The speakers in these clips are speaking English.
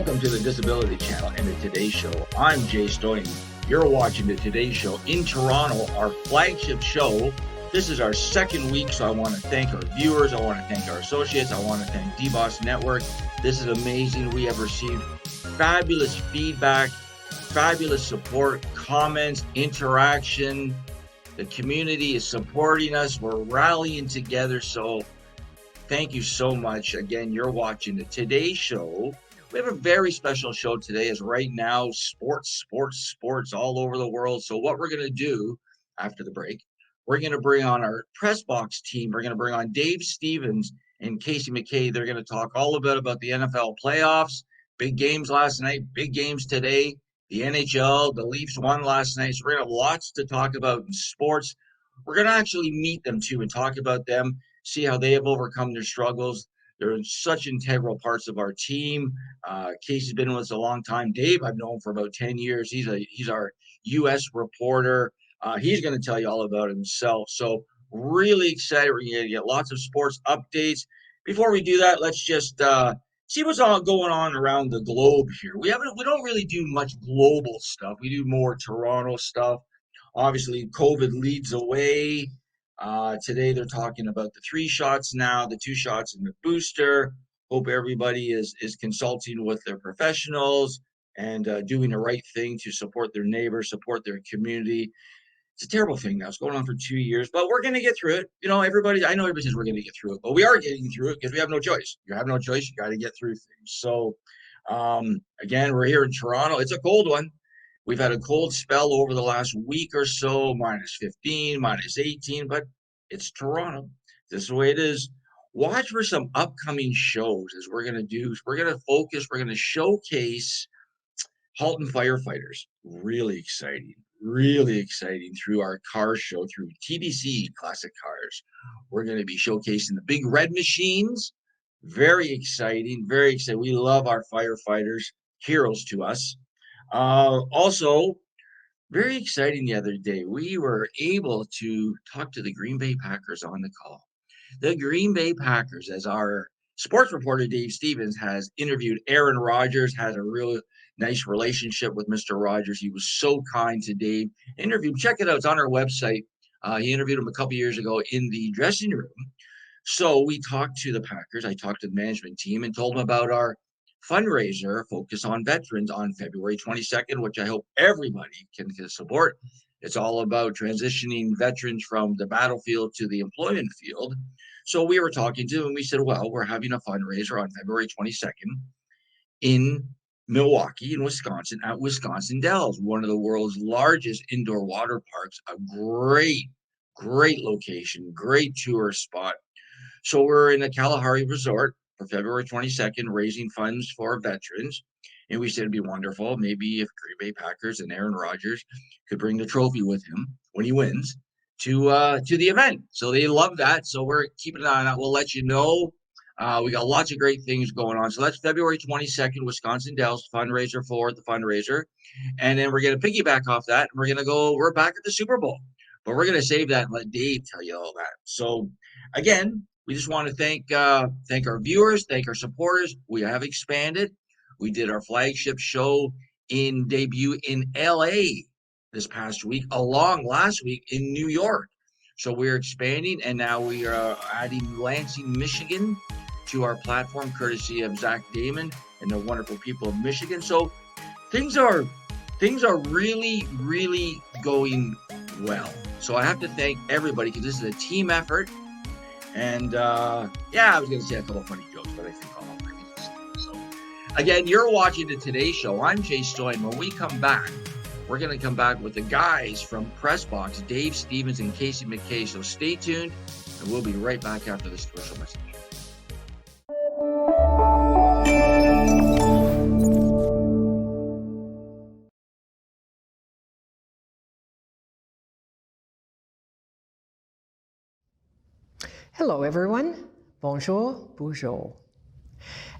Welcome to the Disability Channel and the Today Show. I'm Jay Stoyan. You're watching the Today Show in Toronto, our flagship show. This is our second week, so I want to thank our viewers. I want to thank our associates. I want to thank DBOS Network. This is amazing. We have received fabulous feedback, fabulous support, comments, interaction. The community is supporting us. We're rallying together. So thank you so much. Again, you're watching the Today Show. We have a very special show today, as right now, sports all over the world. So what we're going to do after the break, we're going to bring on our press box team. We're going to bring on Dave Stevens and Casey McKay. They're going to talk all about the NFL playoffs, big games last night, big games today, the NHL, the Leafs won last night. So we're going to have lots to talk about in sports. We're going to actually meet them too and talk about them, see how they have overcome their struggles. They're such integral parts of our team. Casey's been with us a long time. Dave, I've known for about 10 years. He's our U.S. reporter. He's going to tell you all about himself. So really excited. We're going to get lots of sports updates. Before we do that, let's just see what's all going on around the globe here. We don't really do much global stuff. We do more Toronto stuff. Obviously, COVID leads the way. Today they're talking about the 3 shots now, the 2 shots and the booster. Hope everybody is consulting with their professionals and doing the right thing to support their neighbors, support their community. It's a terrible thing now. It's going on for 2 years, but we're going to get through it. I know everybody says we're going to get through it, but we are getting through it because we have no choice. You have no choice. You got to get through things. So, again, we're here in Toronto. It's a cold one. We've had a cold spell over the last week or so, minus 15, minus 18, but it's Toronto. This is the way it is. Watch for some upcoming shows as we're going to do. We're going to focus, we're going to showcase Halton firefighters. Really exciting through our car show, through TDC Classic Cars. We're going to be showcasing the big red machines. Very exciting, very exciting. We love our firefighters, heroes to us. Also, very exciting the other day, we were able to talk to the Green Bay Packers on the call. The Green Bay Packers, as our sports reporter Dave Stevens has interviewed Aaron Rodgers, has a real nice relationship with Mr. Rodgers. He was so kind to Dave. Interviewed, check it out, it's on our website. He interviewed him a couple years ago in the dressing room. So we talked to the Packers. I talked to the management team and told them about our fundraiser, Focus on Veterans, on February 22nd, which I hope everybody can support. It's all about transitioning veterans from the battlefield to the employment field. So we were talking to them and we said, well, we're having a fundraiser on February 22nd in Milwaukee, in Wisconsin, at Wisconsin Dells, one of the world's largest indoor water parks, a great location, great tourist spot. So we're in the Kalahari Resort for February 22nd, raising funds for veterans. And we said it'd be wonderful, maybe if Green Bay Packers and Aaron Rodgers could bring the trophy with him when he wins to the event. So they love that. So we're keeping an eye on that. We'll let you know. We got lots of great things going on. So that's February 22nd, Wisconsin Dells fundraiser for the fundraiser. And then we're going to piggyback off that. And we're back at the Super Bowl. But we're going to save that and let Dave tell you all that. So again, we just want to thank our viewers, thank our supporters. We have expanded. We did our flagship show debut in LA this past week, along last week in New York. So we're expanding, and now we are adding Lansing, Michigan to our platform, courtesy of Zach Damon and the wonderful people of Michigan. So things are really going well. So I have to thank everybody because this is a team effort. And I was going to say a couple of funny jokes, but I think I'll so again, you're watching the Today Show. I'm Jay Stoyan. When we come back, we're going to come back with the guys from Pressbox, Dave Stevens and Casey McKay. So stay tuned, and we'll be right back after this commercial message. Hello, everyone. Bonjour, bonjour.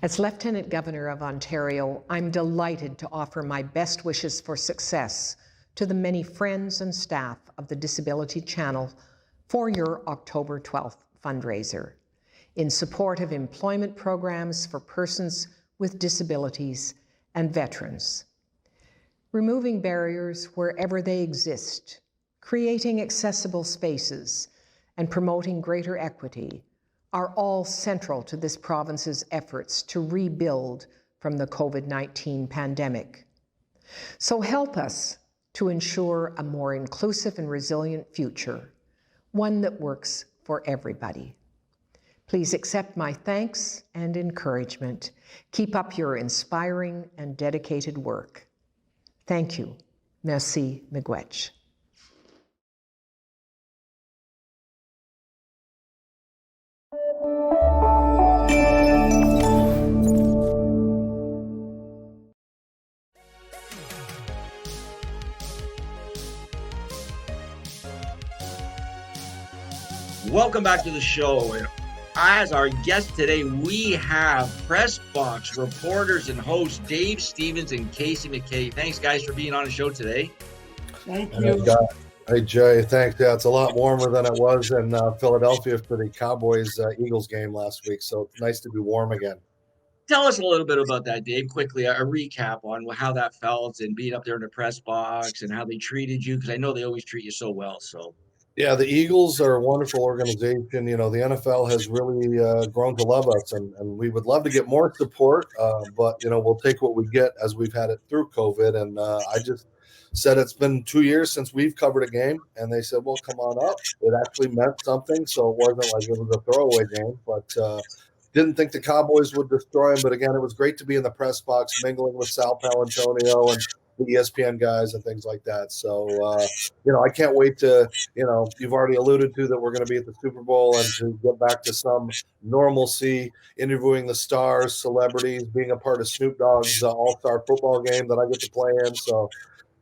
As Lieutenant Governor of Ontario, I'm delighted to offer my best wishes for success to the many friends and staff of the Disability Channel for your October 12th fundraiser in support of employment programs for persons with disabilities and veterans. Removing barriers wherever they exist, creating accessible spaces, and promoting greater equity are all central to this province's efforts to rebuild from the COVID-19 pandemic. So help us to ensure a more inclusive and resilient future, one that works for everybody. Please accept my thanks and encouragement. Keep up your inspiring and dedicated work. Thank you. Merci, miigwech. Welcome back to the show. And as our guest today, we have Press Box reporters and hosts Dave Stevens and Casey McKay. Thanks, guys, for being on the show today. Thank you. Hey, Jay, thanks. Yeah, it's a lot warmer than it was in Philadelphia for the Cowboys-Eagles game last week, so it's nice to be warm again. Tell us a little bit about that, Dave. Quickly, a recap on how that felt and being up there in the press box and how they treated you, because I know they always treat you so well. So, yeah, the Eagles are a wonderful organization. You know, the NFL has really grown to love us, and we would love to get more support, but, you know, we'll take what we get as we've had it through COVID. And I just said it's been 2 years since we've covered a game, and they said, well, come on up. It actually meant something, so it wasn't like it was a throwaway game, but didn't think the Cowboys would destroy them. But again, it was great to be in the press box, mingling with Sal Palantonio and the ESPN guys and things like that. So, you know, I can't wait to, you know, you've already alluded to that we're going to be at the Super Bowl and to get back to some normalcy, interviewing the stars, celebrities, being a part of Snoop Dogg's all-star football game that I get to play in. So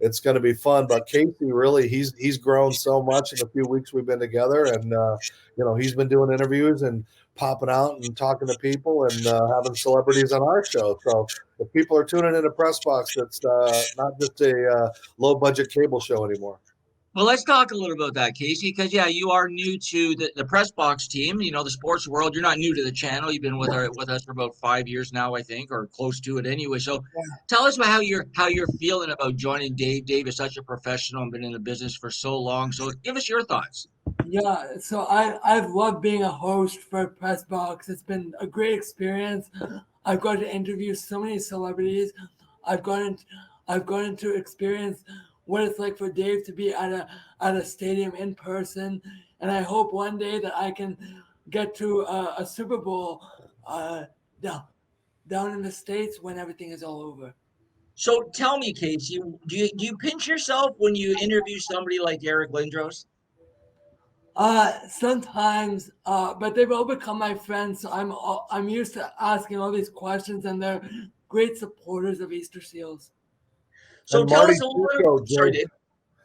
it's going to be fun. But Casey, really, he's grown so much in the few weeks we've been together. And, you know, he's been doing interviews and popping out and talking to people and having celebrities on our show. So if people are tuning in a press box, it's not just a low budget cable show anymore. well, let's talk a little about that, Casey, because, yeah, you are new to the press box team, you know, the sports world. You're not new to the channel. You've been with us for about 5 years now, I think, or close to it anyway. So tell us about how you're feeling about joining Dave. Dave is such a professional and been in the business for so long. So give us your thoughts. Yeah, so I've loved being a host for Press Box. It's been a great experience. I've got to interview so many celebrities. I've gotten to experience what it's like for Dave to be at a stadium in person, and I hope one day that I can get to a Super Bowl down in the States when everything is all over. So tell me, Casey, do you pinch yourself when you interview somebody like Eric Lindros? Sometimes, but they've all become my friends, so I'm used to asking all these questions, and they're great supporters of Easter Seals. So And tell Marty us a Turco, little. Sorry, Dave.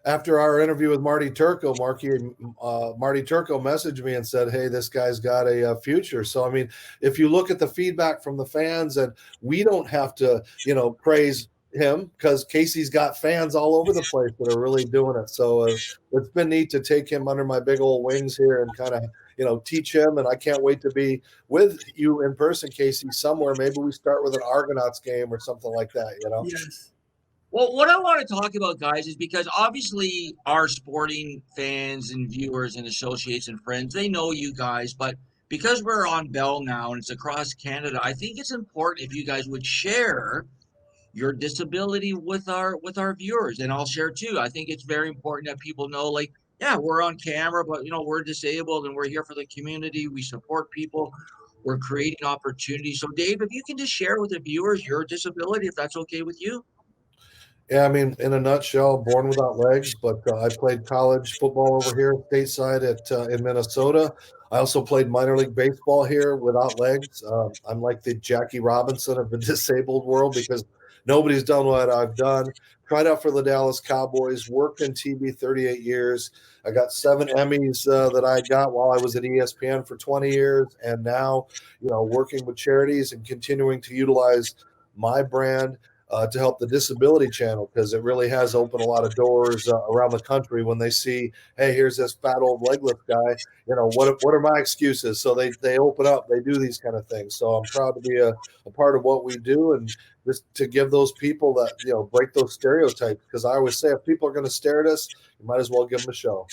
after our interview with Marty Turco, Marty Turco messaged me and said, hey, this guy's got a future. So, I mean, if you look at the feedback from the fans, and we don't have to, you know, praise him because Casey's got fans all over the place that are really doing it. So it's been neat to take him under my big old wings here and kind of, you know, teach him. And I can't wait to be with you in person, Casey, somewhere. Maybe we start with an Argonauts game or something like that, you know? Yes. Well, what I want to talk about, guys, is because obviously our sporting fans and viewers and associates and friends, they know you guys, but because we're on Bell now and it's across Canada, I think it's important if you guys would share your disability with our viewers. And I'll share too. I think it's very important that people know, like, yeah, we're on camera, but, you know, we're disabled and we're here for the community. We support people. We're creating opportunities. So, Dave, if you can just share with the viewers your disability, if that's okay with you. Yeah, I mean, in a nutshell, born without legs, but I played college football over here stateside in Minnesota. I also played minor league baseball here without legs. I'm like the Jackie Robinson of the disabled world because nobody's done what I've done. Tried out for the Dallas Cowboys, worked in TV 38 years. I got 7 Emmys that I got while I was at ESPN for 20 years. And now, you know, working with charities and continuing to utilize my brand, to help the Disability Channel, because it really has opened a lot of doors around the country when they see, hey, here's this fat old legless guy. What are my excuses? So they open up, they do these kind of things. So I'm proud to be a part of what we do, and just to give those people that, break those stereotypes. Because I always say, if people are going to stare at us, you might as well give them a show.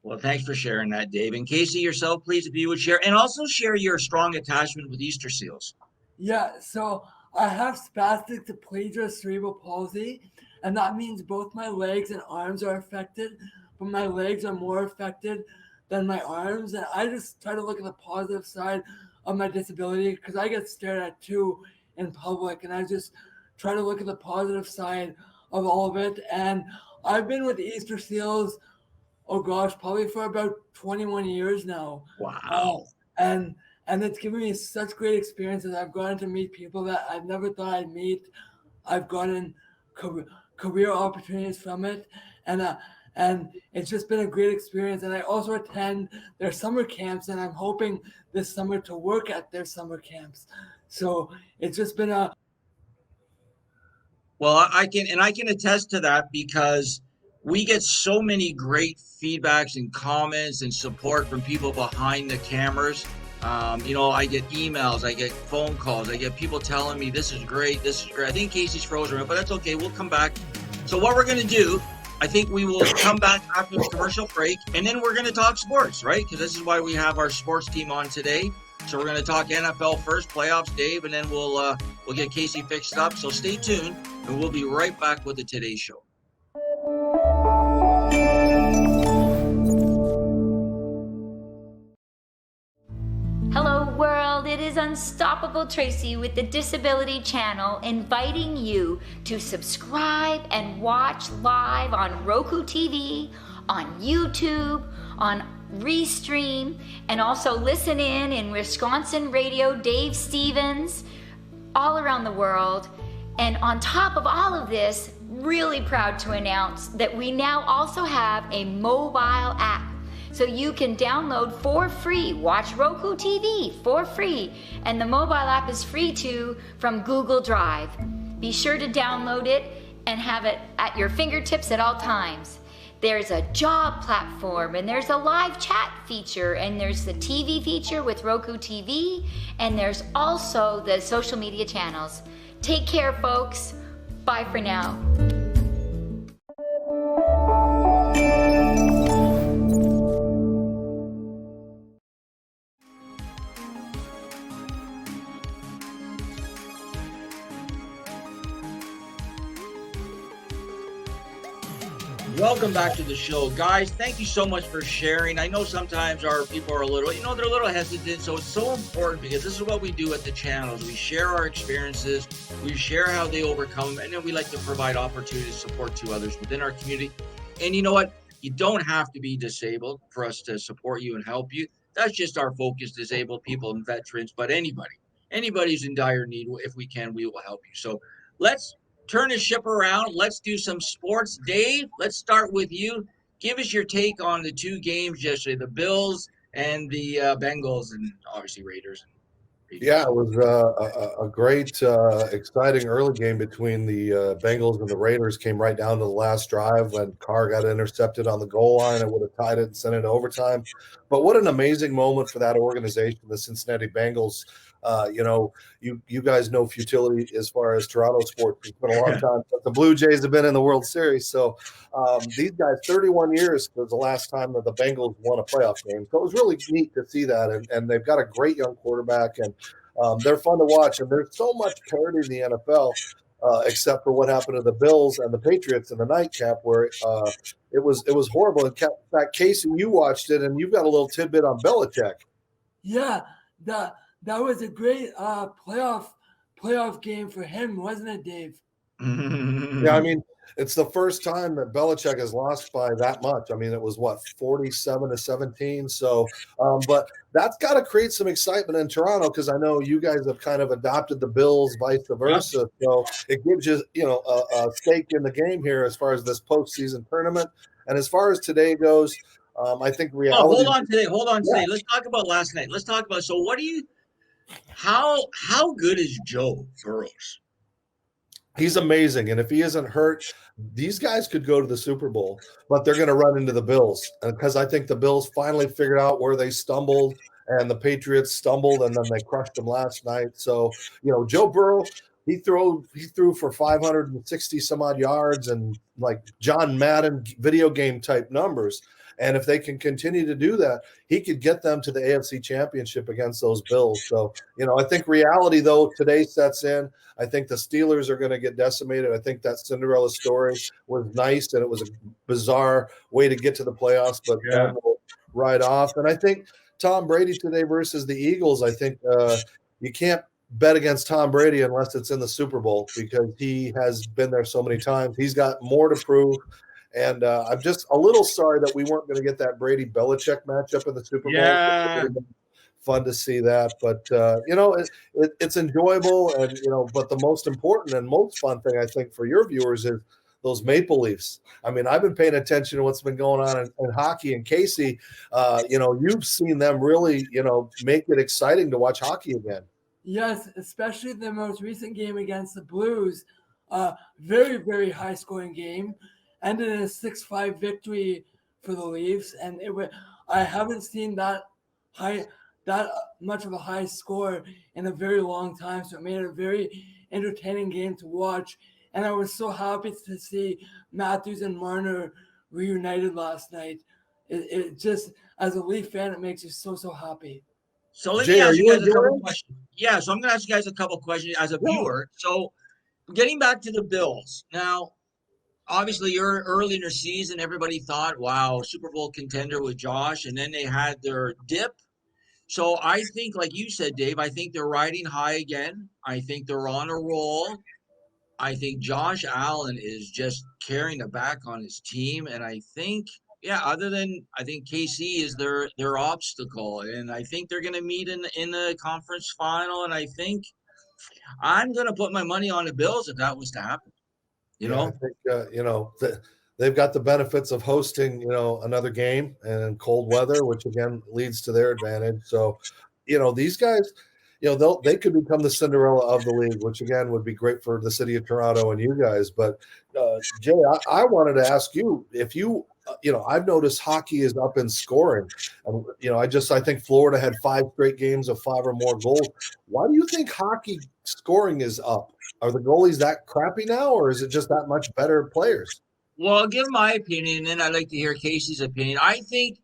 Well, thanks for sharing that, Dave. And Casey, yourself, please, if you would share, and also share your strong attachment with Easter seals. Yeah, so I have spastic diplegia cerebral palsy, and that means both my legs and arms are affected, but my legs are more affected than my arms. And I just try to look at the positive side of my disability, because I get stared at too in public, and I just try to look at the positive side of all of it. And I've been with Easter Seals, oh gosh, probably for about 21 years now. Wow. And it's given me such great experiences. I've gotten to meet people that I've never thought I'd meet. I've gotten career opportunities from it. And it's just been a great experience. And I also attend their summer camps, and I'm hoping this summer to work at their summer camps. So it's just been a... Well, I can attest to that, because we get so many great feedbacks and comments and support from people behind the cameras. I get emails, I get phone calls, I get people telling me this is great. I think Casey's frozen, but that's okay. We'll come back. So what we're going to do, I think we will come back after the commercial break, and then we're going to talk sports, right? Because this is why we have our sports team on today. So we're going to talk NFL first, playoffs, Dave, and then we'll get Casey fixed up. So stay tuned, and we'll be right back with the Today Show. Hello world, it is Unstoppable Tracy with the Disability Channel, inviting you to subscribe and watch live on Roku TV, on YouTube, on Restream, and also listen in Wisconsin Radio, Dave Stevens, all around the world. And on top of all of this, really proud to announce that we now also have a mobile app. So you can download for free, watch Roku TV for free, and the mobile app is free too from Google Drive. Be sure to download it and have it at your fingertips at all times. There's a job platform, and there's a live chat feature, and there's the TV feature with Roku TV, and there's also the social media channels. Take care, folks. Bye for now. Welcome back to the show, guys. Thank you so much for sharing. I know sometimes our people are a little, they're a little hesitant. So it's so important, because this is what we do at the channels. We share our experiences, we share how they overcome, and then we like to provide opportunity to support to others within our community. And you know what? You don't have to be disabled for us to support you and help you. That's just our focus, disabled people and veterans, but anybody's in dire need. If we can, we will help you. So let's turn the ship around. Let's do some sports. Dave, let's start with you. Give us your take on the two games yesterday, the Bills and the Bengals, and obviously Raiders. Yeah, it was a great, exciting early game between the Bengals and the Raiders. Came right down to the last drive when Carr got intercepted on the goal line. It would have tied it and sent it to overtime. But what an amazing moment for that organization, the Cincinnati Bengals. You guys know futility as far as Toronto sports. It's been a long time since the Blue Jays have been in the World Series. So these guys, 31 years was the last time that the Bengals won a playoff game. So it was really neat to see that. And they've got a great young quarterback, and they're fun to watch. And there's so much parity in the NFL, except for what happened to the Bills and the Patriots in the nightcap, where it was horrible. In fact, Casey, you watched it, and you've got a little tidbit on Belichick. Yeah, that was a great playoff game for him, wasn't it, Dave? Yeah, I mean, it's the first time that Belichick has lost by that much. I mean, it was 47-17. So, but that's got to create some excitement in Toronto, because I know you guys have kind of adopted the Bills, vice versa. So it gives you, a stake in the game here as far as this postseason tournament. And as far as today goes, I think reality. Hold on today. Let's talk about last night. So what do you? How good is Joe Burrows? He's amazing. And if he isn't hurt, these guys could go to the Super Bowl, but they're going to run into the Bills. Because I think the Bills finally figured out where they stumbled, and the Patriots stumbled, and then they crushed them last night. So, Joe Burrow, he threw for 560 some odd yards and like John Madden video game type numbers. And if they can continue to do that, he could get them to the AFC Championship against those Bills. So, I think reality, though, today sets in. I think the Steelers are going to get decimated. I think that Cinderella story was nice, and it was a bizarre way to get to the playoffs, but that will ride off. And I think Tom Brady today versus the Eagles, I think you can't bet against Tom Brady unless it's in the Super Bowl, because he has been there so many times. He's got more to prove. And I'm just a little sorry that we weren't going to get that Brady-Belichick matchup in the Super Bowl. Yeah. Fun to see that, but it's enjoyable, and but the most important and most fun thing I think for your viewers is those Maple Leafs. I mean, I've been paying attention to what's been going on in hockey, and Casey, you've seen them really, make it exciting to watch hockey again. Yes, especially the most recent game against the Blues. Very, very high scoring game. Ended in a 6-5 victory for the Leafs, and I haven't seen that much of a high score in a very long time. So it made it a very entertaining game to watch. And I was so happy to see Matthews and Marner reunited last night. It just, as a Leaf fan, it makes you so happy. So let me ask you guys a couple questions. Yeah, so I'm going to ask you guys a couple questions as a viewer. So getting back to the Bills. Now, obviously, you're early in their season. Everybody thought, wow, Super Bowl contender with Josh, and then they had their dip. So I think, like you said, Dave, I think they're riding high again. I think they're on a roll. I think Josh Allen is just carrying the back on his team. And I think, other than I think KC is their obstacle. And I think they're going to meet in the conference final. And I think I'm going to put my money on the Bills if that was to happen. I think, they've got the benefits of hosting, another game and cold weather, which again leads to their advantage. So, these guys, they could become the Cinderella of the league, which again would be great for the city of Toronto and you guys. But Jay, I wanted to ask you if you, I've noticed hockey is up in scoring, and I think Florida had 5 straight games of 5 or more goals. Why do you think hockey scoring is up? Are the goalies that crappy now, or is it just that much better players? Well, I'll give my opinion, and then I'd like to hear Casey's opinion. I think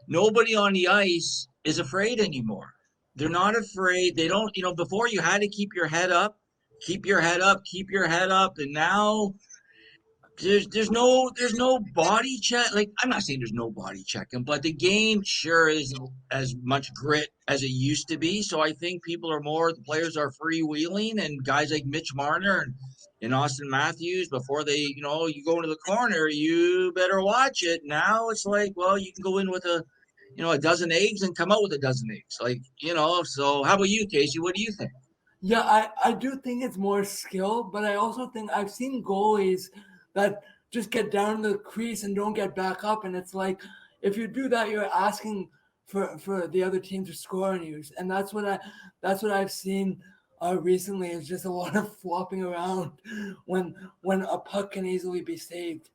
nobody on the ice is afraid anymore. They're not afraid. They don't, before you had to keep your head up, and now there's no body check. Like, I'm not saying there's no body checking, but the game sure is as much grit as it used to be. So I think the players are freewheeling, and guys like Mitch Marner and Austin Matthews, before they, you go into the corner, you better watch it. Now it's like, well, you can go in with a dozen eggs and come out with a dozen eggs. Like, so how about you, Casey? What do you think? Yeah, I do think it's more skill, but I also think I've seen goalies that just get down to the crease and don't get back up. And it's like, if you do that, you're asking for the other team to score on you. And that's what I've seen recently, is just a lot of flopping around when a puck can easily be saved.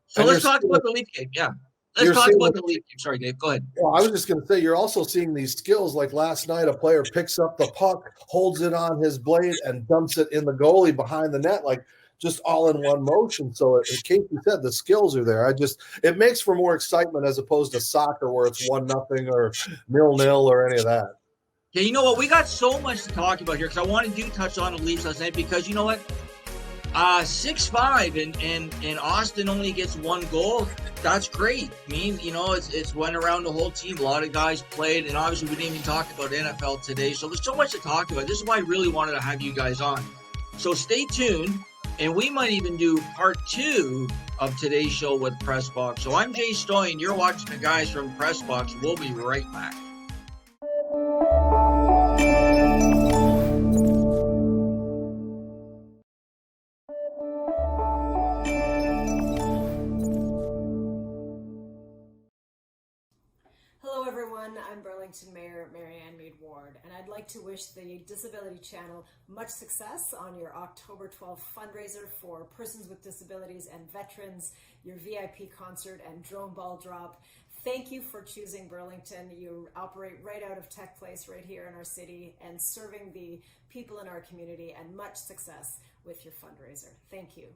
So let's talk about the Leaf game. Yeah. Let's talk about the Leaf game. Sorry, Dave. Go ahead. Well, I was just going to say, you're also seeing these skills. Like last night, a player picks up the puck, holds it on his blade, and dumps it in the goalie behind the net, like just all in one motion. So, as Casey said, the skills are there. It makes for more excitement as opposed to soccer where it's 1-0 or 0-0 or any of that. Yeah, you know what? We got so much to talk about here, because I want to touch on the Leafs last night, because you know what? 6-5 and Austin only gets 1 goal. That's great. I mean, it's went around the whole team. A lot of guys played, and obviously we didn't even talk about NFL today. So there's so much to talk about. This is why I really wanted to have you guys on. So stay tuned, and we might even do part 2 of today's show with Pressbox. So I'm Jay Stoyan. You're watching the guys from Pressbox. We'll be right back. everyone, I'm Burlington Mayor Marianne Mead Ward, and I'd like to wish the Disability Channel much success on your October 12th fundraiser for persons with disabilities and veterans, your VIP concert and drone ball drop. Thank you for choosing Burlington. You operate right out of Tech Place right here in our city and serving the people in our community, and much success with your fundraiser. Thank you.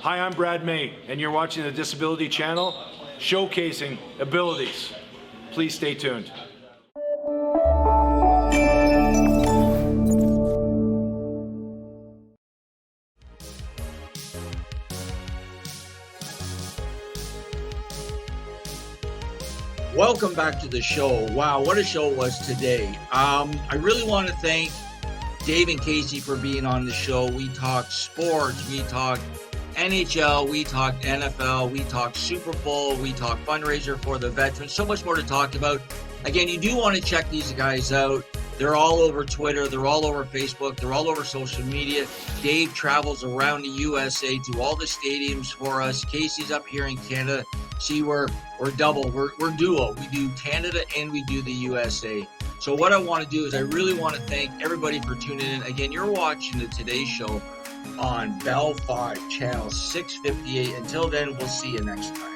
Hi, I'm Brad May, and you're watching the Disability Channel, showcasing abilities. Please stay tuned. Welcome back to the show. Wow, what a show it was today. I really want to thank Dave and Casey for being on the show. We talked sports, we talked NHL, we talked NFL, we talked Super Bowl, we talked fundraiser for the veterans. So much more to talk about. Again, you do want to check these guys out. They're all over Twitter, they're all over Facebook, they're all over social media. Dave travels around the USA to all the stadiums for us. Casey's up here in Canada. See, we're double, we're duo. We do Canada and we do the USA. So what I want to do is I really want to thank everybody for tuning in. Again, you're watching the Today Show on Bell 5, channel 658. Until then, we'll see you next time.